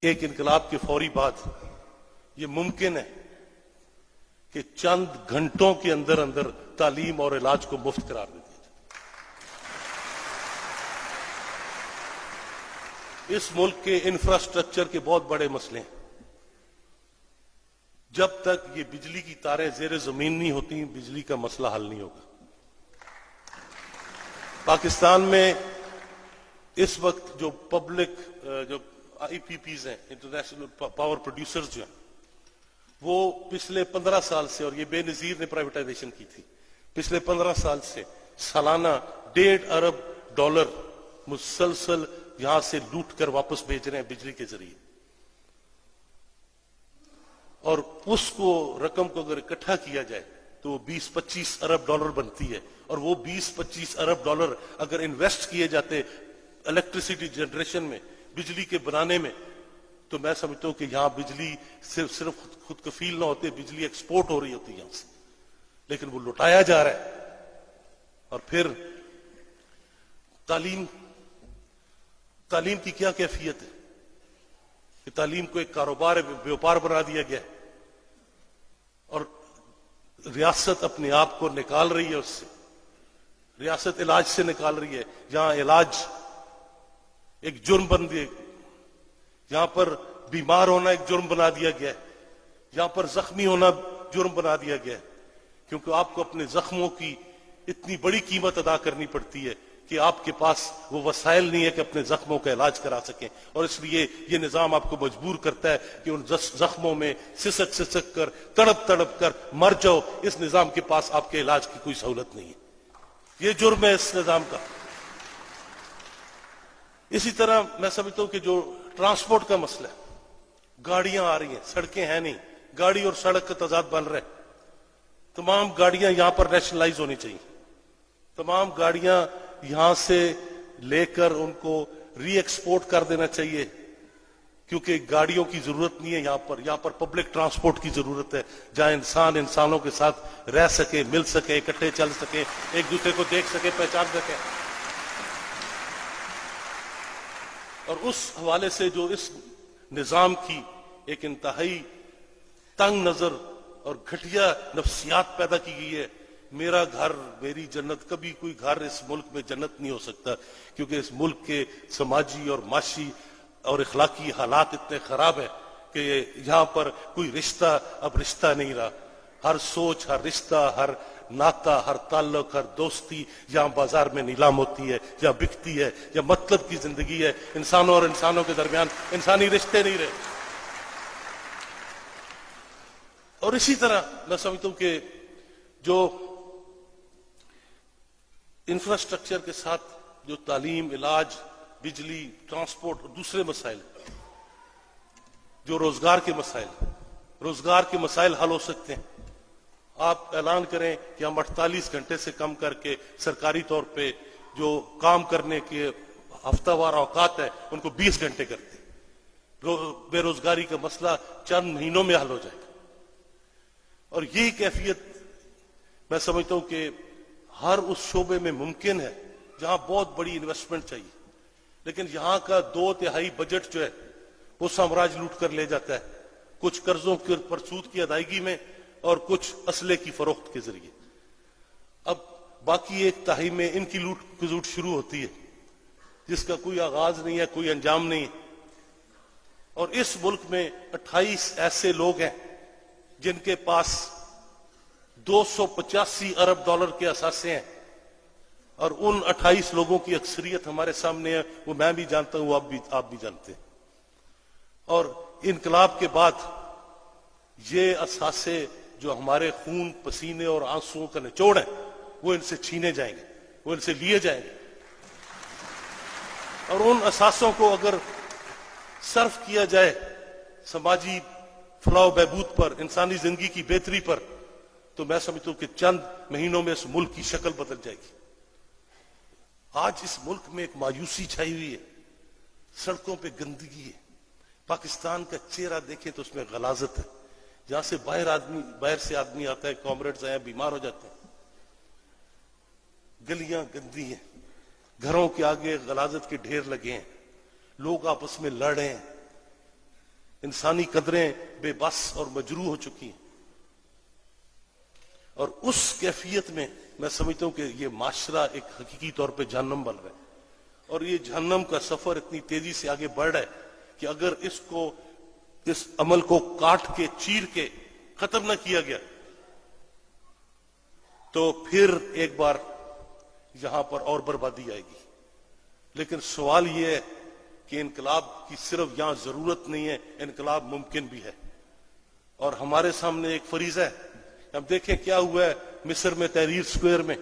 ایک انقلاب کے فوری بعد یہ ممکن ہے کہ چند گھنٹوں کے اندر اندر تعلیم اور علاج کو مفت قرار دے دیا جائے۔ اس ملک کے انفراسٹرکچر کے بہت بڑے مسئلے ہیں۔ جب تک یہ بجلی کی تاریں زیر زمین نہیں ہوتی بجلی کا مسئلہ حل نہیں ہوگا۔ پاکستان میں اس وقت جو پبلک جو آئی پی پیز ہیں، انٹرنیشنل پاور پروڈیوسرز جو ہیں، وہ پچھلے 15 سال سے، اور یہ بے نظیر نے پرائیویٹائزیشن کی تھی، پچھلے 15 سال سے سالانہ $1.5 ارب مسلسل یہاں سے لوٹ کر واپس بھیج رہے ہیں بجلی کے ذریعے۔ اور اس کو رقم کو اگر اکٹھا کیا جائے تو 20-25 ارب ڈالر بنتی ہے، اور وہ 20-25 ارب ڈالر اگر انویسٹ کیے جاتے الیکٹریسٹی جنریشن میں، بجلی کے بنانے میں، تو میں سمجھتا ہوں کہ یہاں بجلی صرف خود کفیل نہ ہوتے، بجلی ایکسپورٹ ہو رہی ہوتی یہاں سے، لیکن وہ لٹایا جا رہا ہے۔ اور پھر تعلیم کی کیا کیفیت ہے کہ تعلیم کو ایک کاروبار بیوپار بنا دیا گیا ہے، اور ریاست اپنے آپ کو نکال رہی ہے اس سے۔ ریاست علاج سے نکال رہی ہے، جہاں علاج ایک جرم بن دیا، یہاں پر بیمار ہونا ایک جرم بنا دیا گیا ہے، یہاں پر زخمی ہونا جرم بنا دیا گیا ہے، کیونکہ آپ کو اپنے زخموں کی اتنی بڑی قیمت ادا کرنی پڑتی ہے کہ آپ کے پاس وہ وسائل نہیں ہے کہ اپنے زخموں کا علاج کرا سکیں، اور اس لیے یہ نظام آپ کو مجبور کرتا ہے کہ ان زخموں میں سسک کر تڑپ کر مر جاؤ۔ اس نظام کے پاس آپ کے علاج کی کوئی سہولت نہیں ہے، یہ جرم ہے اس نظام کا۔ اسی طرح میں سمجھتا ہوں کہ جو ٹرانسپورٹ کا مسئلہ ہے، گاڑیاں آ رہی ہیں، سڑکیں ہیں نہیں، گاڑی اور سڑک کا تضاد بن رہا ہے۔ تمام گاڑیاں یہاں پر نیشنلائز ہونی چاہیے، تمام گاڑیاں یہاں سے لے کر ان کو ری ایکسپورٹ کر دینا چاہیے، کیونکہ گاڑیوں کی ضرورت نہیں ہے یہاں پر پبلک ٹرانسپورٹ کی ضرورت ہے، جہاں انسانوں کے ساتھ رہ سکے، مل سکے، اکٹھے چل سکے، ایک دوسرے کو دیکھ سکے، پہچان سکے۔ اور اس حوالے سے جو اس نظام کی ایک انتہائی تنگ نظر اور گھٹیا نفسیات پیدا کی گئی ہے، میرا گھر میری جنت، کبھی کوئی گھر اس ملک میں جنت نہیں ہو سکتا، کیونکہ اس ملک کے سماجی اور معاشی اور اخلاقی حالات اتنے خراب ہیں کہ یہاں پر کوئی رشتہ اب رشتہ نہیں رہا۔ ہر سوچ، ہر رشتہ، ہر ناتا، ہر تعلق، ہر دوستی یہاں بازار میں نیلام ہوتی ہے یا بکتی ہے، یا مطلب کی زندگی ہے، انسانوں اور انسانوں کے درمیان انسانی رشتے نہیں رہے۔ اور اسی طرح میں سمجھتا ہوں کہ جو انفراسٹرکچر کے ساتھ جو تعلیم، علاج، بجلی، ٹرانسپورٹ اور دوسرے مسائل، جو روزگار کے مسائل حل ہو سکتے ہیں۔ آپ اعلان کریں کہ ہم 48 گھنٹے سے کم کر کے سرکاری طور پہ جو کام کرنے کے ہفتہ وار اوقات ہیں ان کو 20 گھنٹے کرتے ہیں، بے روزگاری کا مسئلہ چند مہینوں میں حل ہو جائے گا۔ اور یہی کیفیت میں سمجھتا ہوں کہ ہر اس شعبے میں ممکن ہے جہاں بہت بڑی انویسٹمنٹ چاہیے، لیکن یہاں کا 2/3 بجٹ جو ہے وہ سامراج لوٹ کر لے جاتا ہے، کچھ قرضوں پر سود کی ادائیگی میں اور کچھ اسلحے کی فروخت کے ذریعے۔ اب باقی 1/3 میں ان کی لوٹ شروع ہوتی ہے جس کا کوئی آغاز نہیں ہے، کوئی انجام نہیں ہے۔ اور اس ملک میں 28 ایسے لوگ ہیں جن کے پاس 285 ارب ڈالر کے اثاثے ہیں، اور ان 28 لوگوں کی اکثریت ہمارے سامنے ہے، وہ میں بھی جانتا ہوں، آپ بھی جانتے ہیں۔ اور انقلاب کے بعد یہ اثاثے جو ہمارے خون، پسینے اور آنسوؤں کا نچوڑ ہے، وہ ان سے چھینے جائیں گے، وہ ان سے لیے جائیں گے، اور ان اثاثوں کو اگر صرف کیا جائے سماجی فلاح و بہبود پر، انسانی زندگی کی بہتری پر، تو میں سمجھتا ہوں کہ چند مہینوں میں اس ملک کی شکل بدل جائے گی۔ آج اس ملک میں ایک مایوسی چھائی ہوئی ہے، سڑکوں پہ گندگی ہے، پاکستان کا چہرہ دیکھیں تو اس میں غلاظت ہے، جہاں سے باہر سے آدمی آتا ہے، کامریڈز آئے ہیں، بیمار ہو جاتے ہیں۔ گلیاں گندی ہیں، گھروں کے آگے غلاظت کے ڈھیر لگے ہیں، لوگ آپس میں لڑ رہے ہیں، انسانی قدریں بے بس اور مجروح ہو چکی ہیں، اور اس کیفیت میں میں سمجھتا ہوں کہ یہ معاشرہ ایک حقیقی طور پہ جہنم بن رہا ہے، اور یہ جہنم کا سفر اتنی تیزی سے آگے بڑھ رہا ہے کہ اگر اس عمل کو کاٹ کے چیر کے ختم نہ کیا گیا تو پھر ایک بار یہاں پر اور بربادی آئے گی۔ لیکن سوال یہ ہے کہ انقلاب کی صرف یہاں ضرورت نہیں ہے، انقلاب ممکن بھی ہے، اور ہمارے سامنے ایک فریضہ ہے۔ اب دیکھیں کیا ہوا ہے مصر میں تحریر سکوئر میں،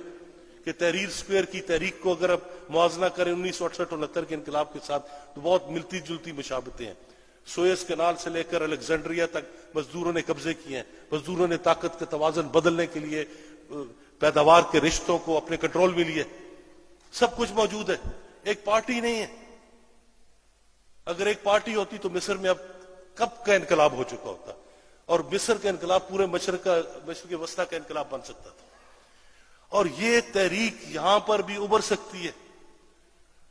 کہ تحریر سکوئر کی تحریک کو اگر اب موازنہ کریں 1968-69 کے انقلاب کے ساتھ تو بہت ملتی جلتی مشابتیں ہیں۔ سوئس کینال سے لے کر الیگزینڈریا تک مزدوروں نے قبضے کیے ہیں، مزدوروں نے طاقت کا توازن بدلنے کے لیے پیداوار کے رشتوں کو اپنے کنٹرول میں لیے، سب کچھ موجود ہے، ایک پارٹی نہیں ہے۔ اگر ایک پارٹی ہوتی تو مصر میں اب کب کا انقلاب ہو چکا ہوتا، اور مصر کا انقلاب پورے مشرق وسطیٰ کا انقلاب بن سکتا تھا، اور یہ تحریک یہاں پر بھی ابھر سکتی ہے۔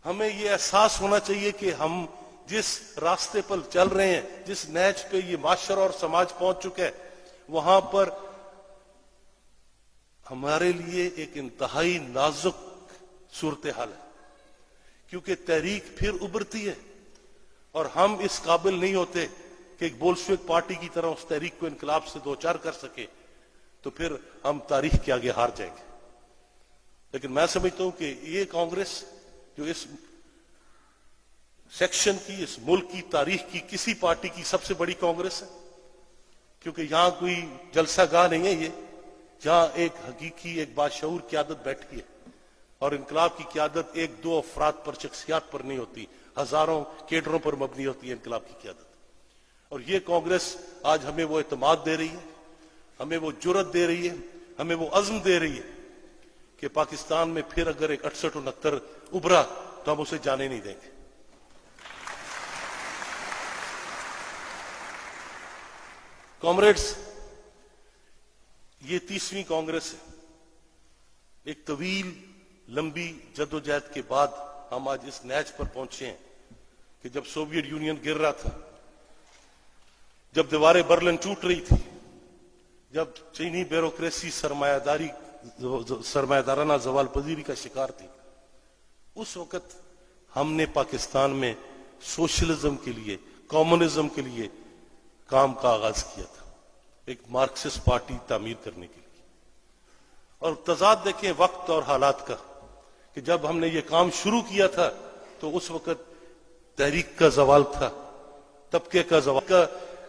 ہمیں یہ احساس ہونا چاہیے کہ ہم جس راستے پر چل رہے ہیں، جس نہج پہ یہ معاشرہ اور سماج پہنچ چکا ہے، وہاں پر ہمارے لیے ایک انتہائی نازک صورتحال ہے، کیونکہ تحریک پھر ابھرتی ہے، اور ہم اس قابل نہیں ہوتے کہ ایک بولشوک پارٹی کی طرح اس تحریک کو انقلاب سے دوچار کر سکے، تو پھر ہم تاریخ کے آگے ہار جائیں گے۔ لیکن میں سمجھتا ہوں کہ یہ کانگریس جو اس سیکشن کی، اس ملک کی تاریخ کی کسی پارٹی کی سب سے بڑی کانگریس ہے، کیونکہ یہاں کوئی جلسہ گاہ نہیں ہے، یہاں ایک حقیقی ایک باشعور قیادت بیٹھی ہے، اور انقلاب کی قیادت ایک دو افراد پر، شخصیات پر نہیں ہوتی، ہزاروں کیڈروں پر مبنی ہوتی ہے انقلاب کی قیادت۔ اور یہ کانگریس آج ہمیں وہ اعتماد دے رہی ہے، ہمیں وہ جرأت دے رہی ہے، ہمیں وہ عزم دے رہی ہے کہ پاکستان میں پھر اگر ایک 68-69 ابھرا تو ہم اسے جانے نہیں دیں گے۔ کامریڈز، یہ 30ویں کانگریس ہے، ایک طویل لمبی جدوجہد کے بعد ہم آج اس نہج پر پہنچے ہیں کہ جب سوویت یونین گر رہا تھا، جب دیواریں برلن ٹوٹ رہی تھی، جب چینی بیوروکریسی سرمایہ دارانہ زوال پذیری کا شکار تھی، اس وقت ہم نے پاکستان میں سوشلزم کے لیے، کمیونزم کے لیے کام کا آغاز کیا تھا، ایک مارکسسٹ پارٹی تعمیر کرنے کے لیے۔ اور تضاد دیکھیں وقت اور حالات کا، کہ جب ہم نے یہ کام شروع کیا تھا تو اس وقت تحریک کا زوال تھا، طبقے کا زوال کا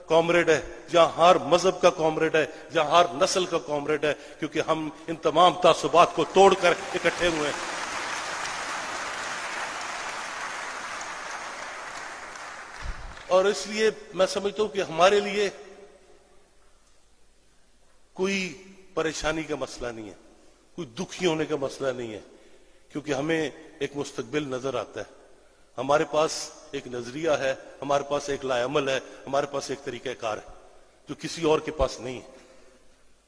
کامریڈ ہے، جہاں ہر مذہب کا کامریڈ ہے، جہاں ہر نسل کا کامریڈ ہے، کیونکہ ہم ان تمام تعصبات کو توڑ کر اکٹھے ہوئے ہیں۔ اور اس لیے میں سمجھتا ہوں کہ ہمارے لیے کوئی پریشانی کا مسئلہ نہیں ہے، کوئی دکھی ہونے کا مسئلہ نہیں ہے، کیونکہ ہمیں ایک مستقبل نظر آتا ہے، ہمارے پاس ایک نظریہ ہے، ہمارے پاس ایک لائے عمل ہے، ہمارے پاس ایک طریقہ کار ہے جو کسی اور کے پاس نہیں ہے۔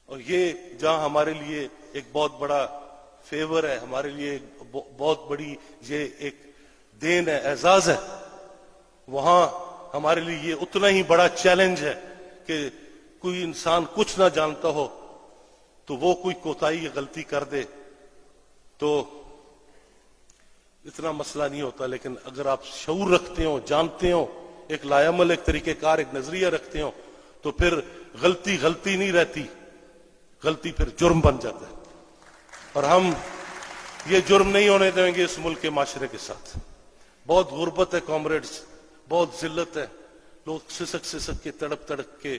اور یہ جہاں ہمارے لیے ایک بہت بڑا فیور ہے، ہمارے لیے بہت بڑی یہ ایک دین ہے، اعزاز ہے، وہاں ہمارے لیے یہ اتنا ہی بڑا چیلنج ہے کہ کوئی انسان کچھ نہ جانتا ہو تو وہ کوئی کوتاہی یا غلطی کر دے تو اتنا مسئلہ نہیں ہوتا، لیکن اگر آپ شعور رکھتے ہو، جانتے ہو، ایک لائے عمل، ایک طریقہ کار، ایک نظریہ رکھتے ہو، تو پھر غلطی نہیں رہتی، غلطی پھر جرم بن جاتا ہے، اور ہم یہ جرم نہیں ہونے دیں گے اس ملک کے معاشرے کے ساتھ۔ بہت غربت ہے کامریڈز، بہت ذلت ہے، لوگ سسک کے تڑپ کے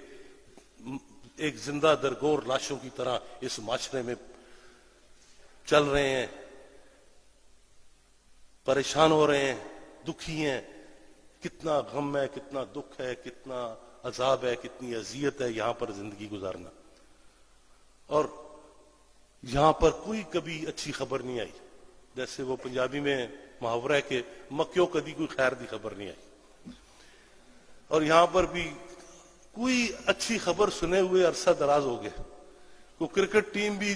ایک زندہ درگور لاشوں کی طرح اس معاشرے میں چل رہے ہیں، پریشان ہو رہے ہیں، دکھی ہیں، کتنا غم ہے، کتنا دکھ ہے، کتنا عذاب ہے، کتنی اذیت ہے یہاں پر زندگی گزارنا، اور یہاں پر کوئی کبھی اچھی خبر نہیں آئی، جیسے وہ پنجابی میں محاورہ ہے کہ مکیوں کبھی کوئی خیر دی خبر نہیں آئی، اور یہاں پر بھی کوئی اچھی خبر سنے ہوئے عرصہ دراز ہو گیا، وہ کرکٹ ٹیم بھی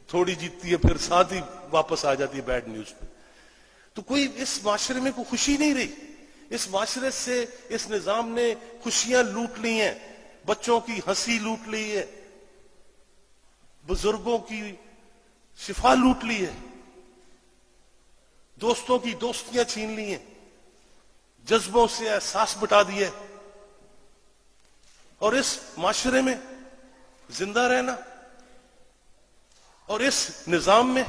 تھوڑی جیتتی ہے پھر ساتھ ہی واپس آ جاتی ہے بیڈ نیوز پہ، تو کوئی اس معاشرے میں کوئی خوشی نہیں رہی، اس معاشرے سے اس نظام نے خوشیاں لوٹ لی ہیں، بچوں کی ہنسی لوٹ لی ہے، بزرگوں کی شفا لوٹ لی ہے، دوستوں کی دوستیاں چھین لی ہیں، جذبوں سے احساس بٹا دیے، اور اس معاشرے میں زندہ رہنا اور اس نظام میں،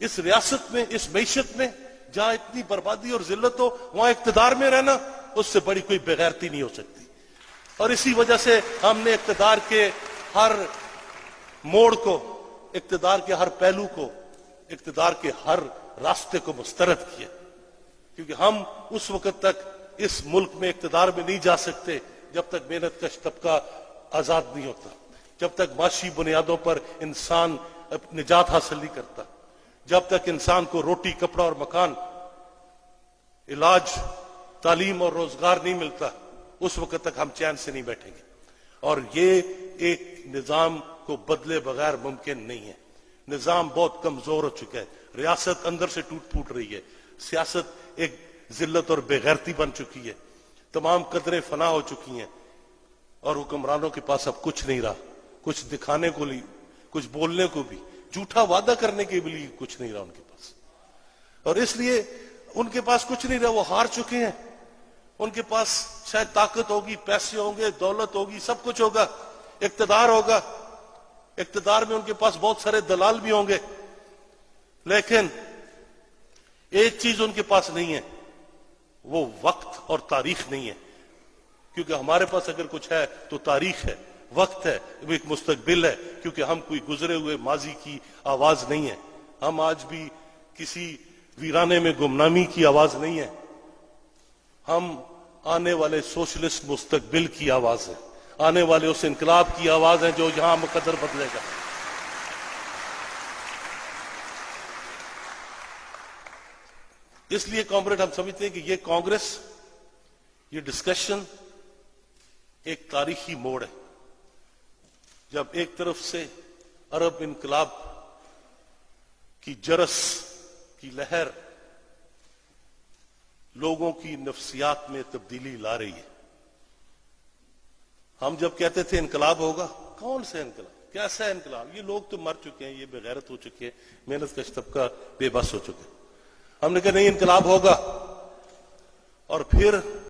اس ریاست میں، اس معیشت میں جہاں اتنی بربادی اور ذلت ہو، وہاں اقتدار میں رہنا اس سے بڑی کوئی بغیرتی نہیں ہو سکتی۔ اور اسی وجہ سے ہم نے اقتدار کے ہر موڑ کو، اقتدار کے ہر پہلو کو، اقتدار کے ہر راستے کو مسترد کیا، کیونکہ ہم اس وقت تک اس ملک میں اقتدار میں نہیں جا سکتے جب تک محنت کش طبقہ آزاد نہیں ہوتا، جب تک معاشی بنیادوں پر انسان نجات حاصل نہیں کرتا، جب تک انسان کو روٹی، کپڑا اور مکان، علاج، تعلیم اور روزگار نہیں ملتا، اس وقت تک ہم چین سے نہیں بیٹھیں گے۔ اور یہ ایک نظام کو بدلے بغیر ممکن نہیں ہے۔ نظام بہت کمزور ہو چکا ہے، ریاست اندر سے ٹوٹ پھوٹ رہی ہے، سیاست ایک ذلت اور بے غیرتی بن چکی ہے، تمام قدریں فنا ہو چکی ہیں، اور حکمرانوں کے پاس اب کچھ نہیں رہا، کچھ دکھانے کو نہیں، کچھ بولنے کو بھی، جھوٹا وعدہ کرنے کے بھی کچھ نہیں رہا ان کے پاس، اور اس لیے ان کے پاس کچھ نہیں رہا، وہ ہار چکے ہیں۔ ان کے پاس شاید طاقت ہوگی، پیسے ہوں گے، دولت ہوگی، سب کچھ ہوگا، اقتدار ہوگا، اقتدار میں ان کے پاس بہت سارے دلال بھی ہوں گے، لیکن ایک چیز ان کے پاس نہیں ہے، وہ وقت اور تاریخ نہیں ہے، کیونکہ ہمارے پاس اگر کچھ ہے تو تاریخ ہے، وقت ہے، وہ ایک مستقبل ہے، کیونکہ ہم کوئی گزرے ہوئے ماضی کی آواز نہیں ہے، ہم آج بھی کسی ویرانے میں گمنامی کی آواز نہیں ہے، ہم آنے والے سوشلسٹ مستقبل کی آواز ہے، آنے والے اس انقلاب کی آواز ہے جو یہاں مقدر بدلے گا۔ اس لیے کامریڈ ہم سمجھتے ہیں کہ یہ کانگریس، یہ ڈسکشن ایک تاریخی موڑ ہے، جب ایک طرف سے عرب انقلاب کی جرس کی لہر لوگوں کی نفسیات میں تبدیلی لا رہی ہے۔ ہم جب کہتے تھے انقلاب ہوگا، کون سا انقلاب، کیسا انقلاب، یہ لوگ تو مر چکے ہیں، یہ بے غیرت ہو چکے ہیں، محنت کش طبقہ بے بس ہو چکے ہیں۔ ہم نے کہا نہیں، انقلاب ہوگا، اور پھر